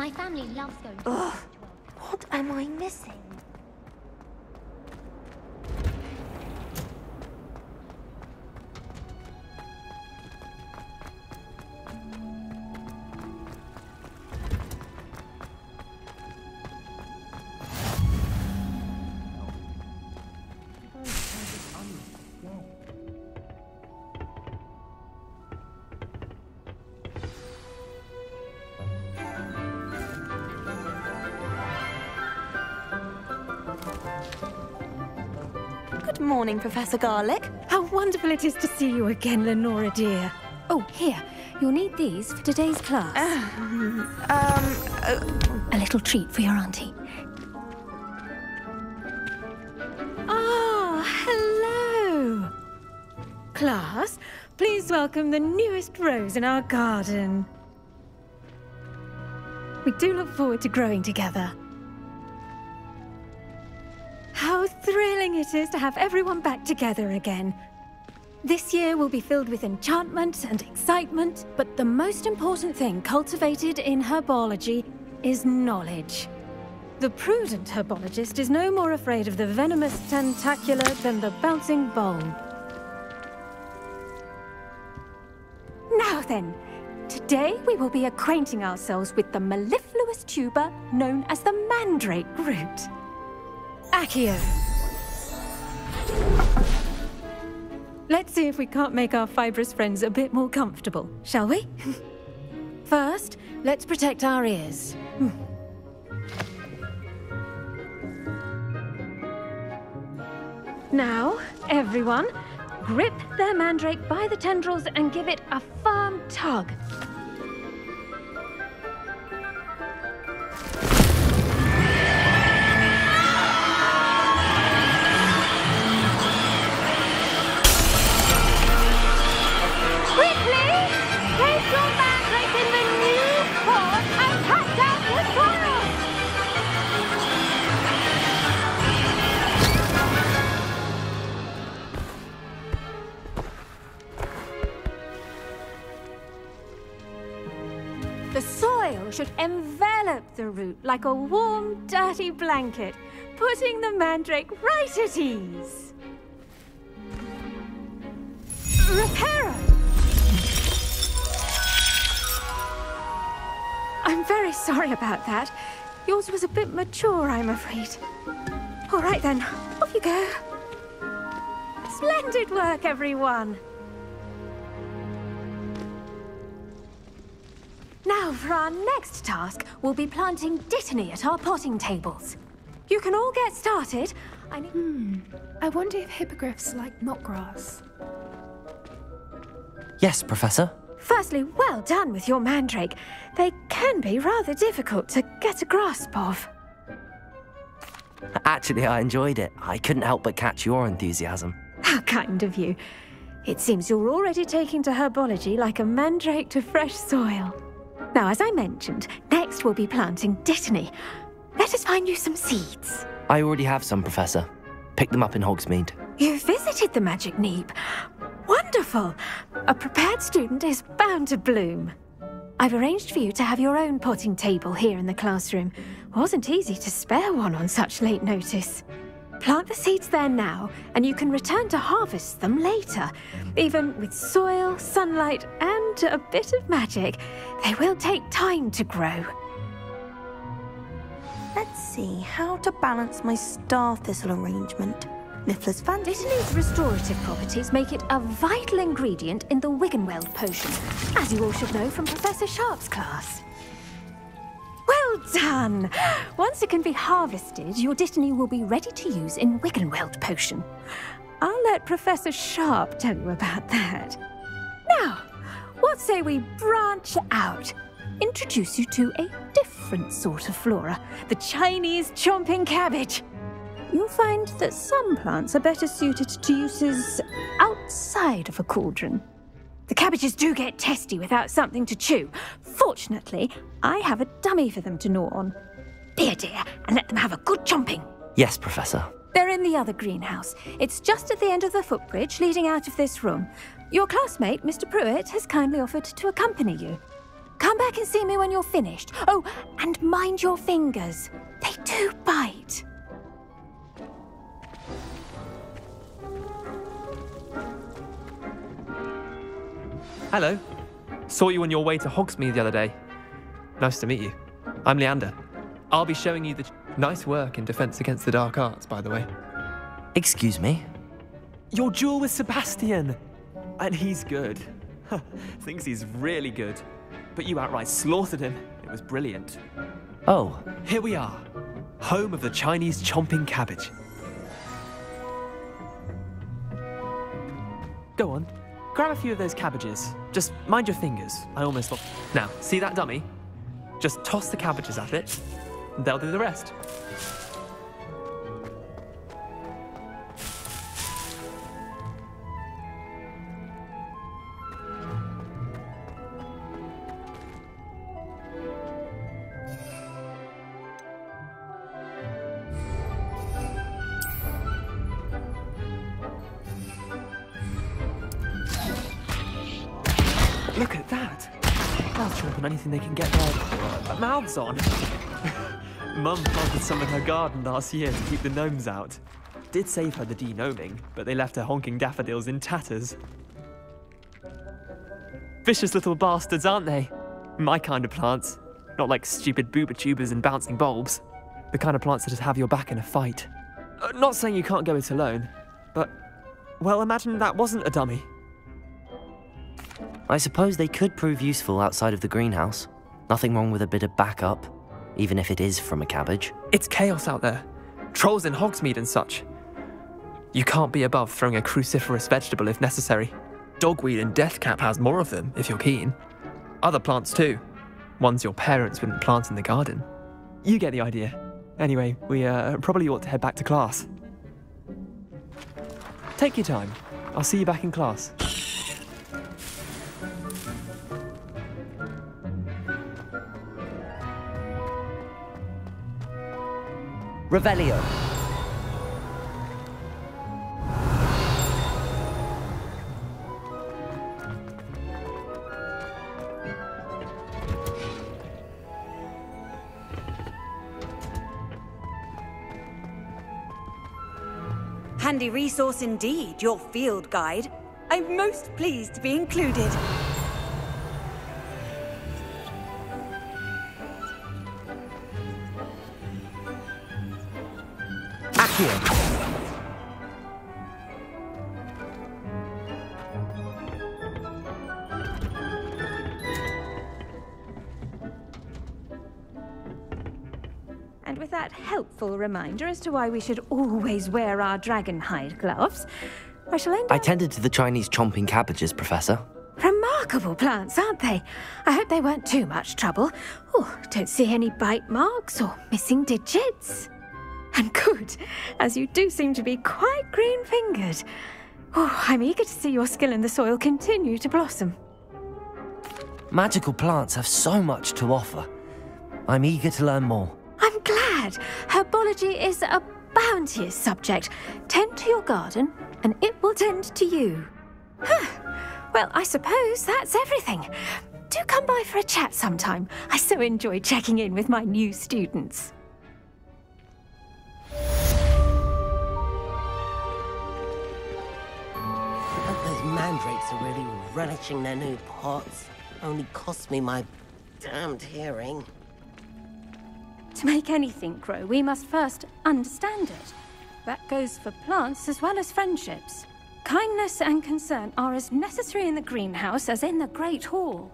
My family loves going to Ugh, what am I missing? Good morning, Professor Garlick. How wonderful it is to see you again, Lenora dear. Oh, here. You'll need these for today's class. A little treat for your auntie. Ah, hello. Class, please welcome the newest rose in our garden. We do look forward to growing together. How thrilling it is to have everyone back together again. This year will be filled with enchantment and excitement, but the most important thing cultivated in herbology is knowledge. The prudent herbologist is no more afraid of the venomous tentacula than the bouncing bulb. Now then, today we will be acquainting ourselves with the mellifluous tuber known as the mandrake root. Accio. Let's see if we can't make our fibrous friends a bit more comfortable, shall we? First, let's protect our ears. Now, everyone, grip their mandrake by the tendrils and give it a firm tug. The soil should envelop the root like a warm, dirty blanket, putting the mandrake right at ease. Reparo! I'm very sorry about that. Yours was a bit mature, I'm afraid. All right then, off you go. Splendid work, everyone. Now, for our next task, we'll be planting Dittany at our potting tables. You can all get started. I wonder if hippogriffs like knotgrass. Yes, Professor. Firstly, well done with your mandrake. They can be rather difficult to get a grasp of. Actually, I enjoyed it. I couldn't help but catch your enthusiasm. How kind of you. It seems you're already taking to herbology like a mandrake to fresh soil. Now, as I mentioned, next we'll be planting Dittany. Let us find you some seeds. I already have some, Professor. Picked them up in Hogsmeade. You visited the Magic Neep. Wonderful! A prepared student is bound to bloom. I've arranged for you to have your own potting table here in the classroom. Wasn't easy to spare one on such late notice. Plant the seeds there now, and you can return to harvest them later. Even with soil, sunlight, and a bit of magic, they will take time to grow. Let's see how to balance my star thistle arrangement. Niffler's fancy. Dittany's restorative properties make it a vital ingredient in the Wiggenweld potion, as you all should know from Professor Sharp's class. Well done! Once it can be harvested, your Dittany will be ready to use in Wiggenweld potion. I'll let Professor Sharp tell you about that. Now, what say we branch out? Introduce you to a different sort of flora, the Chinese chomping cabbage. You'll find that some plants are better suited to uses outside of a cauldron. The cabbages do get testy without something to chew. Fortunately, I have a dummy for them to gnaw on. Be a dear and let them have a good chomping. Yes, Professor. They're in the other greenhouse. It's just at the end of the footbridge leading out of this room. Your classmate, Mr. Pruitt, has kindly offered to accompany you. Come back and see me when you're finished. Oh, and mind your fingers. They do bite. Hello. Saw you on your way to Hogsmeade the other day. Nice to meet you. I'm Leander. I'll be showing you the nice work in Defense Against the Dark Arts, by the way. Excuse me? Your duel with Sebastian! And he's good. Thinks he's really good. But you outright slaughtered him. It was brilliant. Oh. Here we are. Home of the Chinese chomping cabbage. Go on. Grab a few of those cabbages. Just mind your fingers. I almost lost. Now, see that dummy? Just toss the cabbages at it, and they'll do the rest. Look at that! They'll chomp on anything they can get their mouths on. Mum planted some in her garden last year to keep the gnomes out. Did save her the de-gnoming, but they left her honking daffodils in tatters. Vicious little bastards, aren't they? My kind of plants. Not like stupid booba tubers and bouncing bulbs. The kind of plants that just have your back in a fight. Not saying you can't go it alone, but, well, imagine that wasn't a dummy. I suppose they could prove useful outside of the greenhouse. Nothing wrong with a bit of backup, even if it is from a cabbage. It's chaos out there. Trolls in Hogsmeade and such. You can't be above throwing a cruciferous vegetable if necessary. Dogweed and deathcap has more of them, if you're keen. Other plants too. Ones your parents wouldn't plant in the garden. You get the idea. Anyway, we probably ought to head back to class. Take your time. I'll see you back in class. Revelio. Handy resource indeed, your field guide. I'm most pleased to be included. Accio. And with that helpful reminder as to why we should always wear our dragon hide gloves, I shall end I up... tended to the Chinese chomping cabbages, Professor. Remarkable plants, aren't they? I hope they weren't too much trouble. Oh, don't see any bite marks or missing digits. And good, as you do seem to be quite green-fingered. Oh, I'm eager to see your skill in the soil continue to blossom. Magical plants have so much to offer. I'm eager to learn more. I'm glad. Herbology is a bounteous subject. Tend to your garden, and it will tend to you. Well, I suppose that's everything. Do come by for a chat sometime. I so enjoy checking in with my new students. Those mandrakes are really relishing their new pots. Only cost me my damned hearing. To make anything grow, we must first understand it. That goes for plants as well as friendships. Kindness and concern are as necessary in the greenhouse as in the Great Hall.